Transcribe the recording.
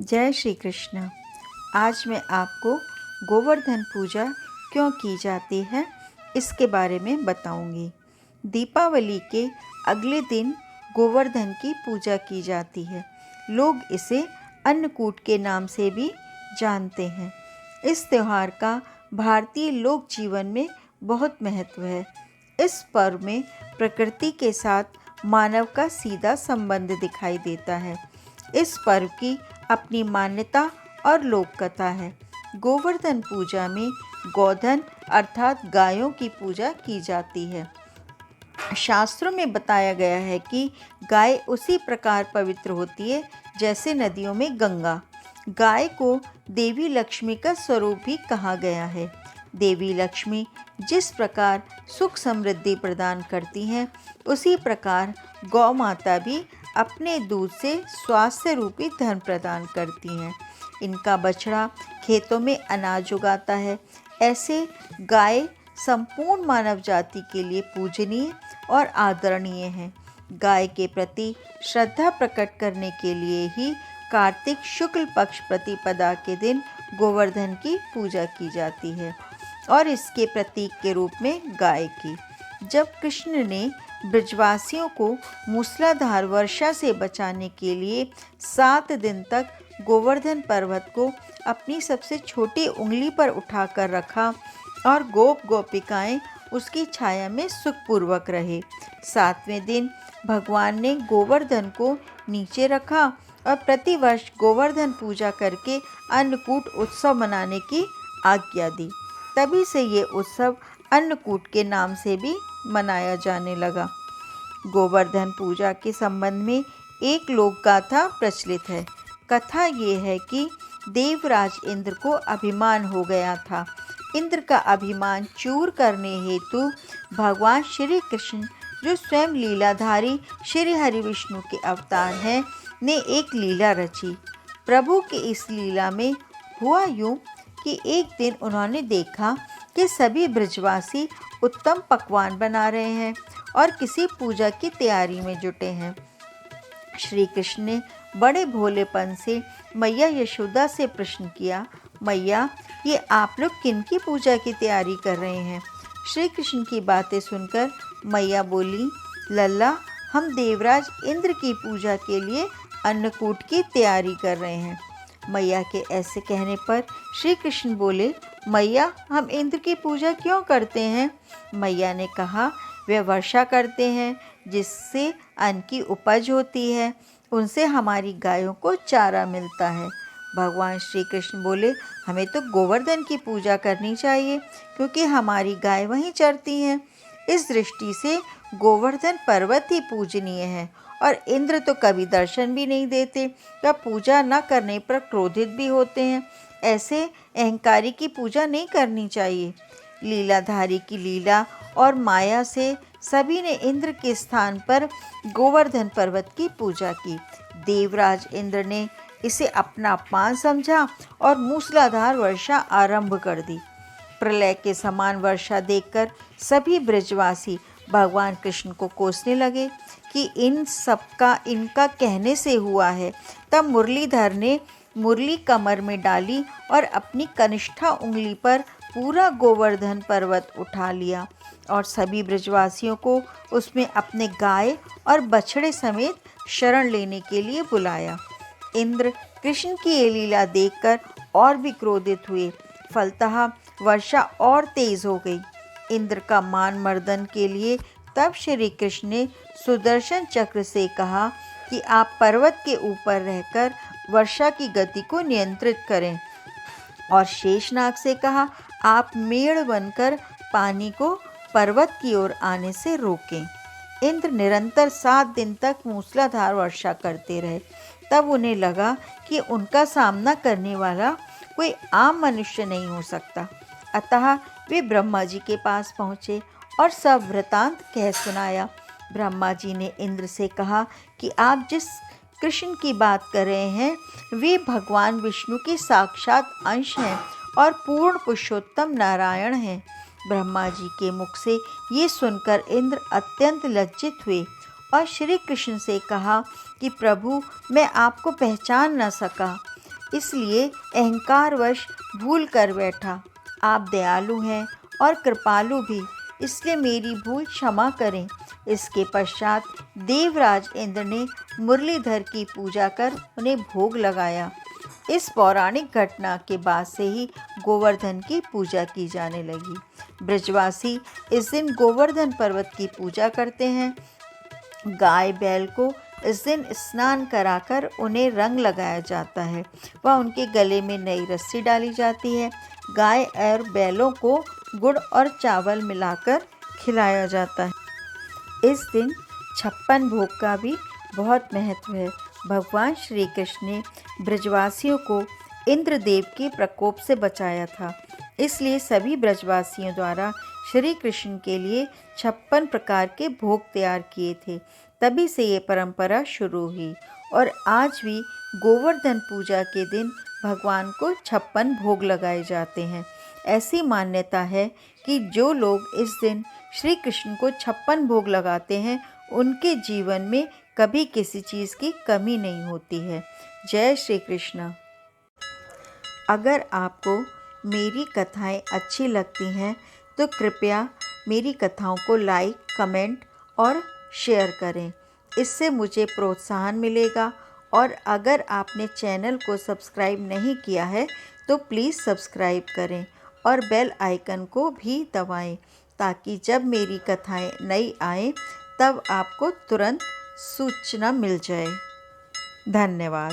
जय श्री कृष्ण। आज मैं आपको गोवर्धन पूजा क्यों की जाती है इसके बारे में बताऊंगी। दीपावली के अगले दिन गोवर्धन की पूजा की जाती है। लोग इसे अन्नकूट के नाम से भी जानते हैं। इस त्यौहार का भारतीय लोक जीवन में बहुत महत्व है। इस पर्व में प्रकृति के साथ मानव का सीधा संबंध दिखाई देता है। इस पर्व की अपनी मान्यता और लोक कथा है। गोवर्धन पूजा में गोधन अर्थात गायों की पूजा की जाती है। शास्त्रों में बताया गया है कि गाय उसी प्रकार पवित्र होती है जैसे नदियों में गंगा। गाय को देवी लक्ष्मी का स्वरूप भी कहा गया है। देवी लक्ष्मी जिस प्रकार सुख समृद्धि प्रदान करती हैं, उसी प्रकार गौ माता भी अपने दूध से स्वास्थ्य रूपी धन प्रदान करती हैं। इनका बछड़ा खेतों में अनाज उगाता है। ऐसे गाय संपूर्ण मानव जाति के लिए पूजनीय और आदरणीय है। गाय के प्रति श्रद्धा प्रकट करने के लिए ही कार्तिक शुक्ल पक्ष प्रतिपदा के दिन गोवर्धन की पूजा की जाती है और इसके प्रतीक के रूप में गाय की। जब कृष्ण ने ब्रजवासियों को मूसलाधार वर्षा से बचाने के लिए 7 दिन तक गोवर्धन पर्वत को अपनी सबसे छोटी उंगली पर उठाकर रखा और गोप गोपिकाएं उसकी छाया में सुखपूर्वक रहे। 7वें दिन भगवान ने गोवर्धन को नीचे रखा और प्रतिवर्ष गोवर्धन पूजा करके अन्नकूट उत्सव मनाने की आज्ञा दी। तभी से ये उत्सव अन्नकूट के नाम से भी मनाया जाने लगा। गोवर्धन पूजा के संबंध में एक लोक गाथा प्रचलित है। कथा ये है कि देवराज इंद्र को अभिमान हो गया था। इंद्र का अभिमान चूर करने हेतु भगवान श्री कृष्ण, जो स्वयं लीलाधारी श्री हरि विष्णु के अवतार हैं, ने एक लीला रची। प्रभु की इस लीला में हुआ यूं कि एक दिन उन्होंने देखा कि सभी ब्रजवासी उत्तम पकवान बना रहे हैं और किसी पूजा की तैयारी में जुटे हैं। श्री कृष्ण ने बड़े भोलेपन से मैया यशोदा से प्रश्न किया, मैया, ये आप लोग किनकी पूजा की तैयारी कर रहे हैं? श्री कृष्ण की बातें सुनकर मैया बोली, लल्ला, हम देवराज इंद्र की पूजा के लिए अन्नकूट की तैयारी कर रहे हैं। मैया के ऐसे कहने पर श्री कृष्ण बोले, मैया, हम इंद्र की पूजा क्यों करते हैं? मैया ने कहा, वे वर्षा करते हैं जिससे अन्न की उपज होती है, उनसे हमारी गायों को चारा मिलता है। भगवान श्री कृष्ण बोले, हमें तो गोवर्धन की पूजा करनी चाहिए क्योंकि हमारी गाय वहीं चरती हैं। इस दृष्टि से गोवर्धन पर्वत ही पूजनीय है और इंद्र तो कभी दर्शन भी नहीं देते या पूजा न करने पर क्रोधित भी होते हैं। ऐसे अहंकारी की पूजा नहीं करनी चाहिए। लीलाधारी की लीला और माया से सभी ने इंद्र के स्थान पर गोवर्धन पर्वत की पूजा की। देवराज इंद्र ने इसे अपना अपमान समझा और मूसलाधार वर्षा आरंभ कर दी। प्रलय के समान वर्षा देखकर सभी ब्रजवासी भगवान कृष्ण को कोसने लगे कि इन सबका इनका कहने से हुआ है। तब मुरलीधर ने मुरली कमर में डाली और अपनी कनिष्ठा उंगली पर पूरा गोवर्धन पर्वत उठा लिया और सभी ब्रजवासियों को उसमें अपने गाय और बछड़े समेत शरण लेने के लिए बुलाया। इंद्र कृष्ण की ये लीला देखकर और भी क्रोधित हुए। फलतः वर्षा और तेज हो गई। इंद्र का मान मर्दन के लिए तब श्री कृष्ण ने सुदर्शन चक्र से कहा कि आप पर्वत के ऊपर रहकर वर्षा की गति को नियंत्रित करें और शेषनाग से कहा, आप मेड़ बनकर पानी को पर्वत की ओर आने से रोकें। इंद्र निरंतर 7 दिन तक मूसलाधार वर्षा करते रहे। तब उन्हें लगा कि उनका सामना करने वाला कोई आम मनुष्य नहीं हो सकता। अतः वे ब्रह्मा जी के पास पहुँचे और सब वृतांत कह सुनाया। ब्रह्मा जी ने इंद्र से कहा कि आप जिस कृष्ण की बात कर रहे हैं, वे भगवान विष्णु के साक्षात अंश हैं और पूर्ण पुरुषोत्तम नारायण हैं। ब्रह्मा जी के मुख से ये सुनकर इंद्र अत्यंत लज्जित हुए और श्री कृष्ण से कहा कि प्रभु, मैं आपको पहचान न सका। इसलिए अहंकारवश भूल कर बैठा। आप दयालु हैं और कृपालु भी, इसलिए मेरी भूल क्षमा करें। इसके पश्चात देवराज इंद्र ने मुरलीधर की पूजा कर उन्हें भोग लगाया। इस पौराणिक घटना के बाद से ही गोवर्धन की पूजा की जाने लगी। ब्रजवासी इस दिन गोवर्धन पर्वत की पूजा करते हैं। गाय बैल को इस दिन स्नान कराकर उन्हें रंग लगाया जाता है व उनके गले में नई रस्सी डाली जाती है। गाय और बैलों को गुड़ और चावल मिलाकर खिलाया जाता है। इस दिन 56 भोग का भी बहुत महत्व है। भगवान श्री कृष्ण ने ब्रजवासियों को इंद्रदेव के प्रकोप से बचाया था, इसलिए सभी ब्रजवासियों द्वारा श्री कृष्ण के लिए 56 प्रकार के भोग तैयार किए थे। तभी से ये परंपरा शुरू हुई और आज भी गोवर्धन पूजा के दिन भगवान को 56 भोग लगाए जाते हैं। ऐसी मान्यता है कि जो लोग इस दिन श्री कृष्ण को 56 भोग लगाते हैं उनके जीवन में कभी किसी चीज़ की कमी नहीं होती है। जय श्री कृष्ण। अगर आपको मेरी कथाएं अच्छी लगती हैं तो कृपया मेरी कथाओं को लाइक, कमेंट और शेयर करें। इससे मुझे प्रोत्साहन मिलेगा। और अगर आपने चैनल को सब्सक्राइब नहीं किया है तो प्लीज़ सब्सक्राइब करें और बेल आइकन को भी दबाएं, ताकि जब मेरी कथाएं नई आएँ तब आपको तुरंत सूचना मिल जाए। धन्यवाद।